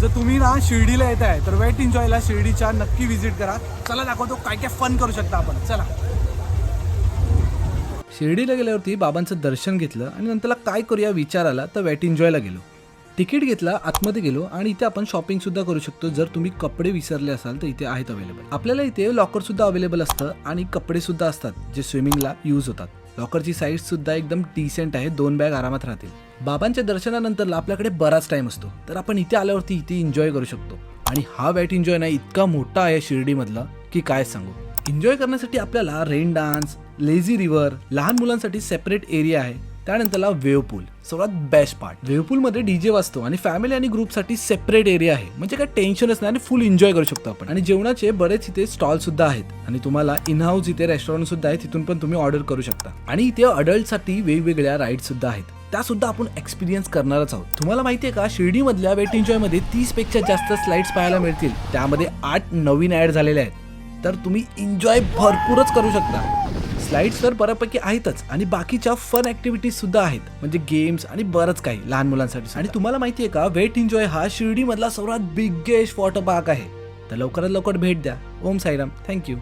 जर तुम्ही ना शिर्डीला येत आहे तर वेट एन्जॉयला शिर्डीच्या नक्की व्हिजिट करा. चला दाखवतो काय काय फन करू शकता आपण. चला. शिर्डीला गेल्यावरती बाबांचं दर्शन घेतलं आणि नंतरला काय करूया विचार आला तर वेट एन्जॉयला गेलो. तिकीट घेतला, आतमध्ये गेलो आणि इथे आपण शॉपिंग सुद्धा करू शकतो. जर तुम्ही कपडे विसरले असाल तर इथे आहेत अवेलेबल. आपल्याला इथे लॉकर सुद्धा अवेलेबल असतं आणि कपडे सुद्धा असतात जे स्विमिंगला यूज होतात. लॉकरची साईज सुद्धा एकदम डिसेंट आहे. 2 बॅग आरामात राहतील. बाबांच्या दर्शनानंतरला आपल्याकडे बराच टाइम असतो तर आपण इथे आल्यावरती इथे एन्जॉय करू शकतो. आणि हा वेट एन्जॉय ना इतका मोठा आहे शिर्डीमधला की काय सांगू. एन्जॉय करण्यासाठी आपल्याला रेन डान्स, लेझी रिव्हर, लहान मुलांसाठी सेपरेट एरिया आहे. त्यानंतरला वेव्ह पूल, सर्वात बेस्ट पार्ट. वेव्ह पूलमध्ये डीजे वाजतो आणि फॅमिली आणि ग्रुपसाठी सेपरेट एरिया आहे. म्हणजे काय टेन्शनच नाही आणि फुल एन्जॉय करू शकतो आपण. आणि जेवणाचे बरेच इथे स्टॉल सुद्धा आहेत आणि तुम्हाला इन हाऊस इथे रेस्टॉरंट सुद्धा आहे, तिथून पण तुम्ही ऑर्डर करू शकता. आणि इथे अडल्टसाठी वेगवेगळ्या राईड सुद्धा आहेत, त्या सुद्धा आपण एक्सपिरियन्स करणारच आहोत. तुम्हाला माहितीये का शिर्डीमधल्या वेट एन्जॉय मध्ये 30 पेक्षा जास्त स्लाइड्स पाहायला मिळतील. त्यामध्ये 8 नवीन ऍड झालेल्या आहेत. तर तुम्ही एन्जॉय भरपूरच करू शकता. स्लाइड्स तर बऱ्यापैकी आहेतच आणि बाकीच्या फन ऍक्टिव्हिटीज सुद्धा आहेत, म्हणजे गेम्स आणि बरंच काही लहान मुलांसाठी. आणि तुम्हाला माहितीये का वेट एन्जॉय हा शिर्डी मधला सर्वात बिगेस्ट वॉटर पार्क आहे. तर लवकरात लवकर भेट द्या. ओम साईराम. थँक्यू.